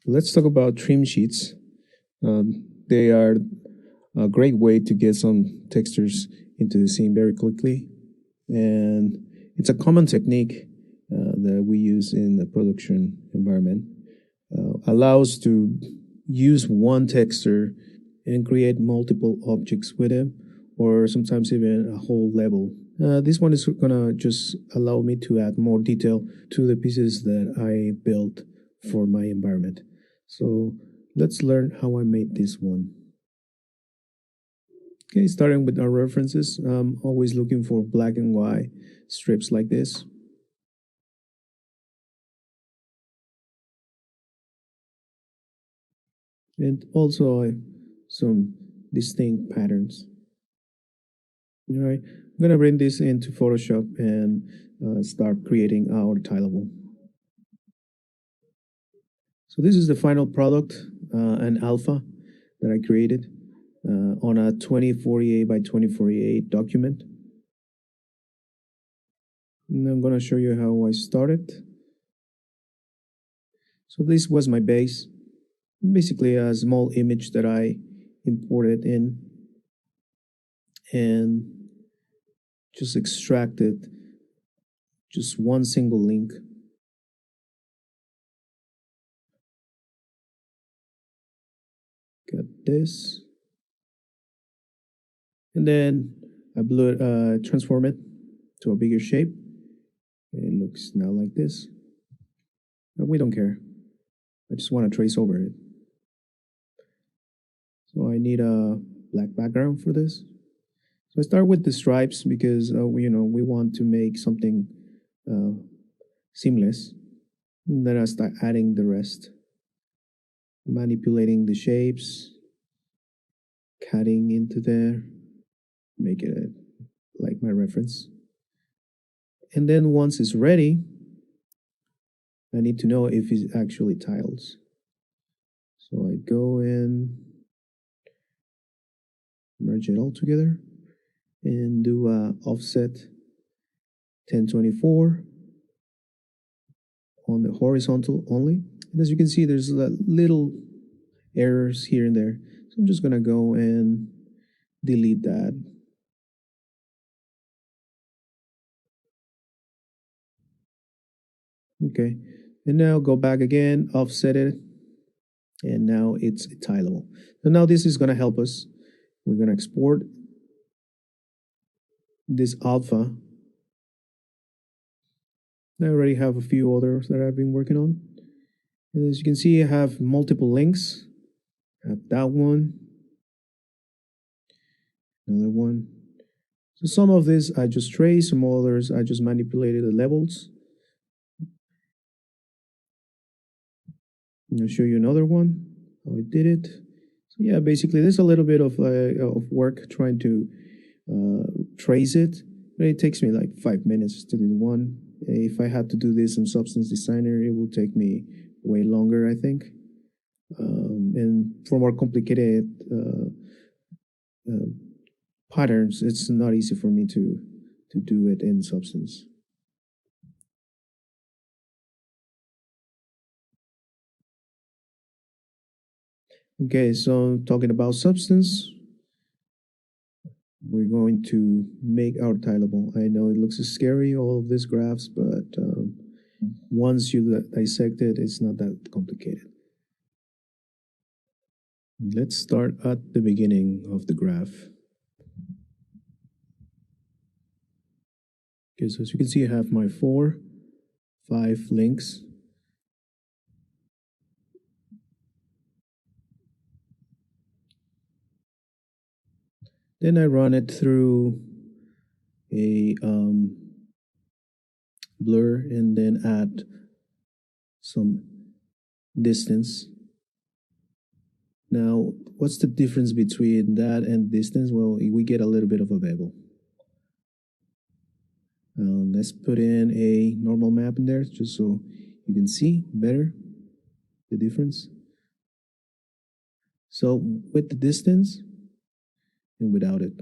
Let's talk about trim sheets. They are a great way to get some textures into the scene very quickly. And it's a common technique that we use in the production environment. Allows to use one texture and create multiple objects with it, or sometimes even a whole level. This one is gonna just allow me to add more detail to the pieces that I built for my environment. So let's learn how I made this one. Okay, starting with our references, I'm always looking for black and white strips like this. And also some distinct patterns. All right, I'm gonna bring this into Photoshop and start creating our tileable. So this is the final product, an alpha that I created on a 2048 by 2048 document. And I'm gonna show you how I started. So this was my base, basically a small image that I imported in and just extracted just one single link. Got this. And then I transform it to a bigger shape. It looks now like this. But we don't care. I just want to trace over it. So I need a black background for this. So I start with the stripes because we want to make something seamless. And then I start adding the rest, manipulating the shapes, cutting into there, make it like my reference. And then once it's ready, I need to know if it's actually tiles. So I go in, merge it all together, and do offset 1024 on the horizontal only. And as you can see, there's little errors here and there. So I'm just gonna go and delete that. Okay, and now go back again, offset it, and now it's tileable. So now this is gonna help us. We're gonna export this alpha. I already have a few others that I've been working on. And as you can see, I have multiple links. I have that one, another one. So some of this I just traced, some others I just manipulated the levels. I'll show you another one, how I did it. So yeah, basically there's a little bit of work trying to trace it, but it takes me like 5 minutes to do one. If I had to do this in Substance Designer, it will take me way longer, I think. And for more complicated patterns, it's not easy for me to do it in Substance. Okay, so talking about Substance, we're going to make our tileable. I know it looks scary, all of these graphs, but once you dissect it, it's not that complicated. Let's start at the beginning of the graph. Okay, so as you can see, I have my 5 links. Then I run it through a blur and then add some distance. Now, what's the difference between that and distance? Well, we get a little bit of a bevel. Let's put in a normal map in there just so you can see better the difference. So with the distance and without it.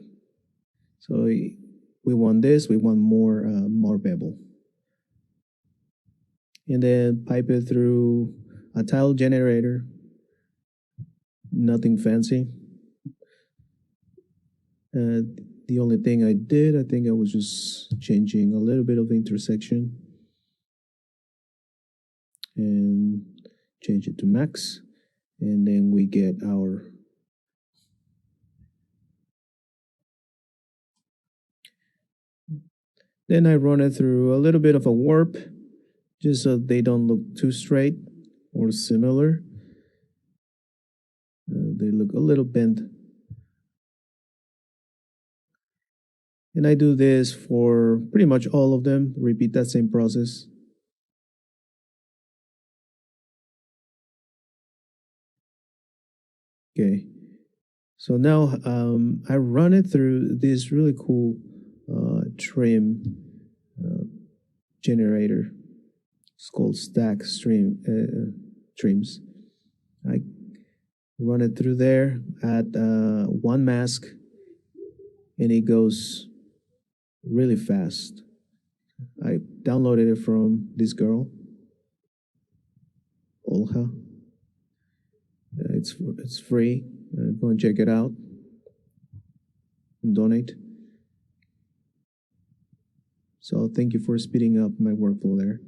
So we want this, we want more bevel. And then pipe it through a tile generator, nothing fancy. Uh, the only thing I did, I think I was just changing a little bit of the intersection and change it to max. And then we get our then I run it through a little bit of a warp just so they don't look too straight or similar. They look a little bent. And I do this for pretty much all of them, repeat that same process. Okay, so now I run it through this really cool trim uh, generator. It's called Trims. I run it through there, add one mask, and it goes really fast. I downloaded it from this girl, Olha. It's free. Go and check it out and donate. So thank you for speeding up my workflow there.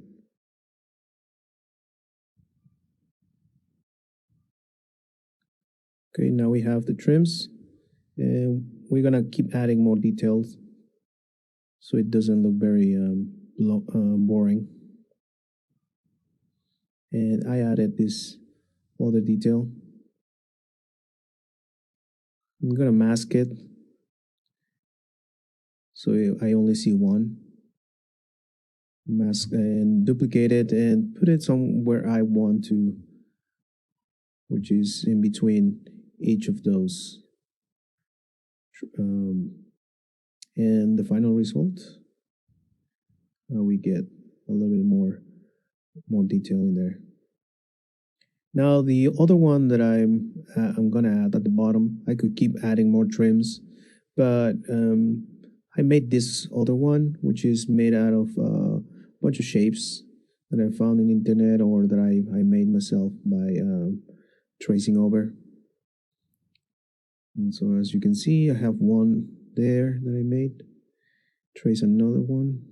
Okay, now we have the trims, and we're gonna keep adding more details so it doesn't look very boring. And I added this other detail. I'm gonna mask it so I only see one. Mask and duplicate it and put it somewhere I want to, which is in between each of those. And the final result, we get a little bit more detail in there. Now the other one that I'm gonna add at the bottom, I could keep adding more trims, but I made this other one, which is made out of a bunch of shapes that I found in the internet or that I made myself by tracing over. And so as you can see, I have one there that I made. Trace another one.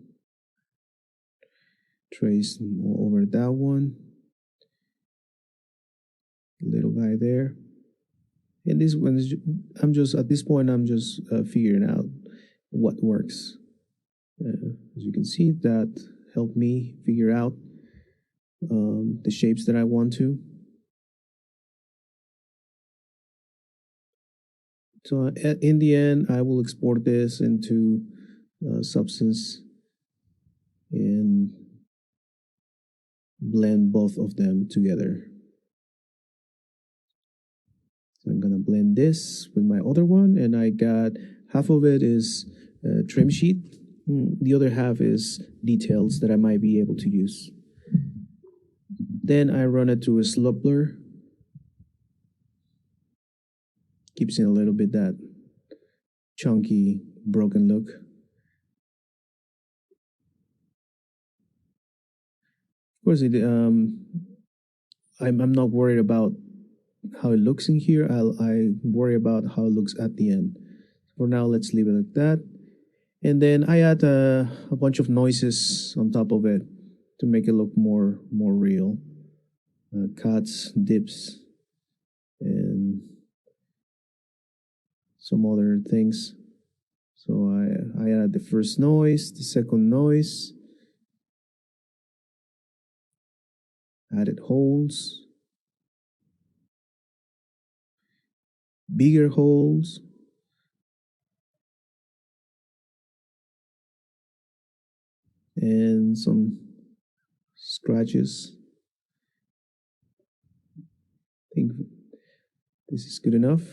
Trace over that one. Little guy there. And this one is, I'm just, at this point, I'm just figuring out what works. As you can see, that helped me figure out the shapes that I want to. So in the end, I will export this into Substance and blend both of them together. So I'm gonna blend this with my other one, and I got half of it is trim sheet. The other half is details that I might be able to use. Then I run it through a slope blur. Keeps in a little bit that chunky, broken look. Of course, I'm not worried about how it looks in here. I worry about how it looks at the end. For now, let's leave it like that. And then I add a bunch of noises on top of it to make it look more real. Cuts, dips, and some other things. So I add the first noise, the second noise, added holes, bigger holes, and some scratches. I think this is good enough.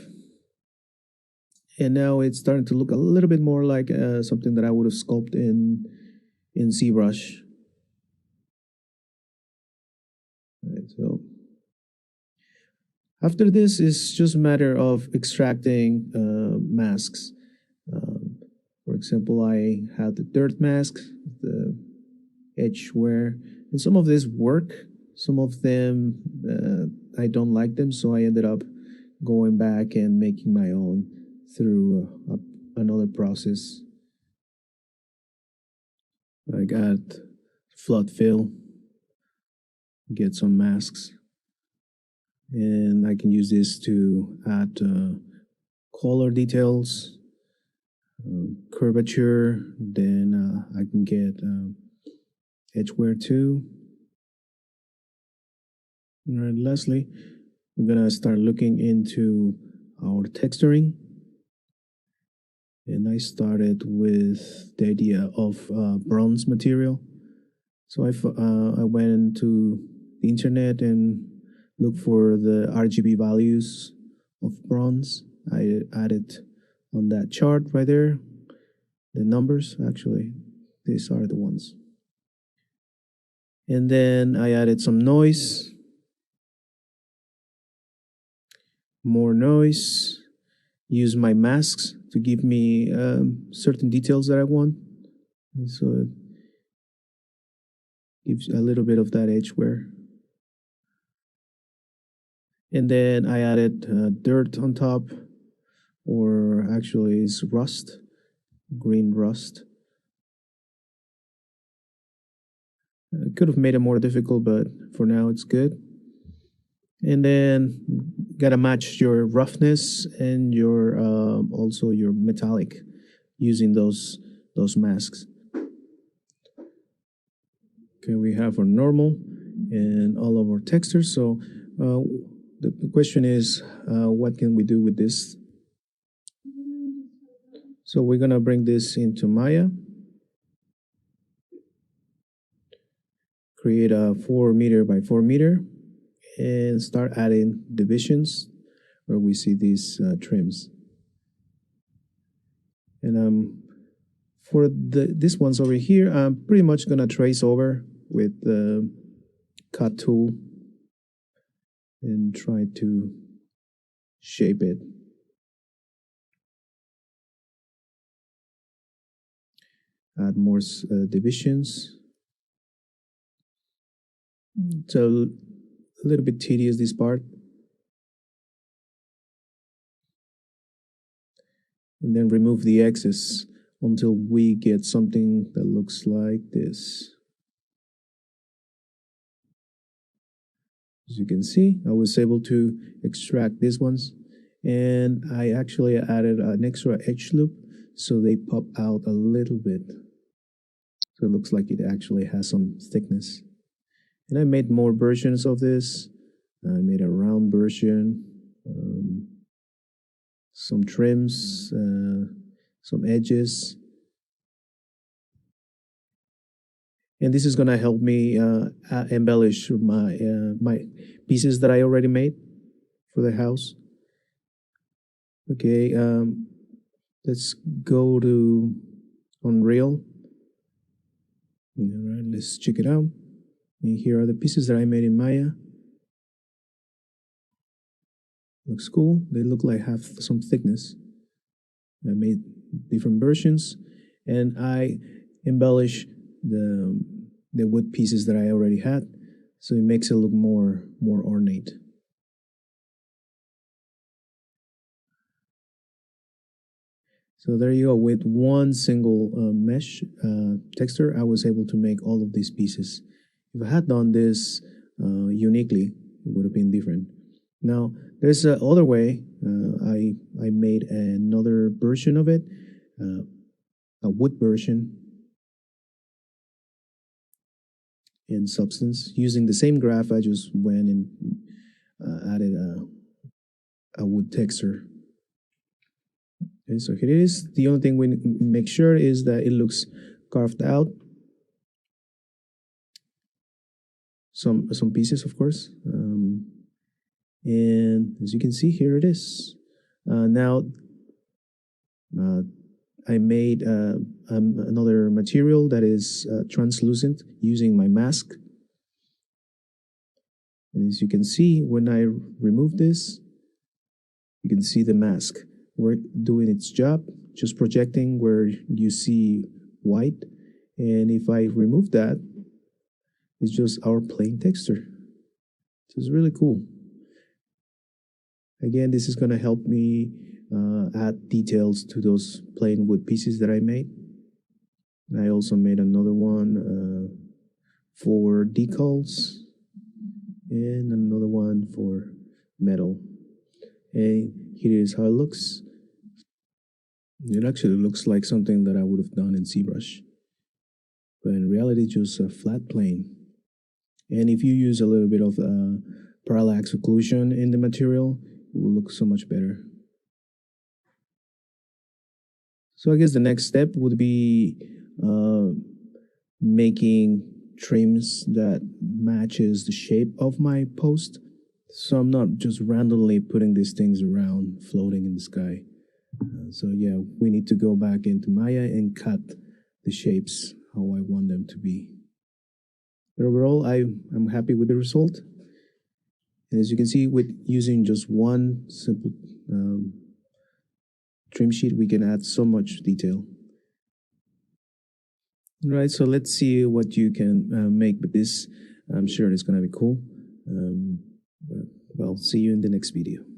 And now it's starting to look a little bit more like something that I would have sculpted in ZBrush. Right, so after this, it's just a matter of extracting masks. For example, I have the dirt mask, the edge wear, and some of this work. some of them I don't like them, so I ended up going back and making my own through another process. I got flood fill, get some masks, and I can use this to add color details, curvature. Then I can get edge wear too. All right, lastly, we're gonna start looking into our texturing. And I started with the idea of bronze material. So I went to the internet and looked for the RGB values of bronze. I added on that chart right there, the numbers, actually, these are the ones. And then I added some noise, more noise, use my masks to give me certain details that I want. And so it gives a little bit of that edge wear. And then I added dirt on top, or actually it's rust, green rust. I could have made it more difficult, but for now it's good. And then gotta match your roughness and your also your metallic using those masks. Okay, we have our normal and all of our textures. So the question is, what can we do with this? So we're gonna bring this into Maya, create a 4 meter by 4 meter, and start adding divisions where we see these trims. And for these ones over here, I'm pretty much gonna trace over with the cut tool and try to shape it. Add more divisions. So a little bit tedious, this part. And then remove the excess until we get something that looks like this. As you can see, I was able to extract these ones, and I actually added an extra edge loop so they pop out a little bit. So it looks like it actually has some thickness. And I made more versions of this. I made a round version, some trims, some edges. And this is gonna help me embellish my pieces that I already made for the house. Okay, let's go to Unreal. All right, let's check it out. And here are the pieces that I made in Maya. Looks cool. They look like have some thickness. I made different versions, and I embellish the wood pieces that I already had, so it makes it look more ornate. So there you go. With one single mesh texture, I was able to make all of these pieces. If I had done this uniquely, it would have been different. Now, there's another way. I made another version of it, a wood version in Substance. Using the same graph, I just went and added a wood texture. Okay, so here it is. The only thing we make sure is that it looks carved out. Some pieces, of course. And as you can see, here it is. Now, I made another material that is translucent using my mask. And as you can see, when I remove this, you can see the mask work doing its job, just projecting where you see white. And if I remove that, it's just our plain texture. So it's really cool. Again, this is going to help me add details to those plain wood pieces that I made. I also made another one for decals and another one for metal. And here is how it looks. It actually looks like something that I would have done in ZBrush, but in reality, it's just a flat plane. And if you use a little bit of parallax occlusion in the material, it will look so much better. So I guess the next step would be making trims that matches the shape of my post. So I'm not just randomly putting these things around floating in the sky. So yeah, we need to go back into Maya and cut the shapes how I want them to be. But overall, I'm happy with the result. And as you can see, with using just one simple trim sheet, we can add so much detail. All right, so let's see what you can make with this. I'm sure it's going to be cool. Well, see you in the next video.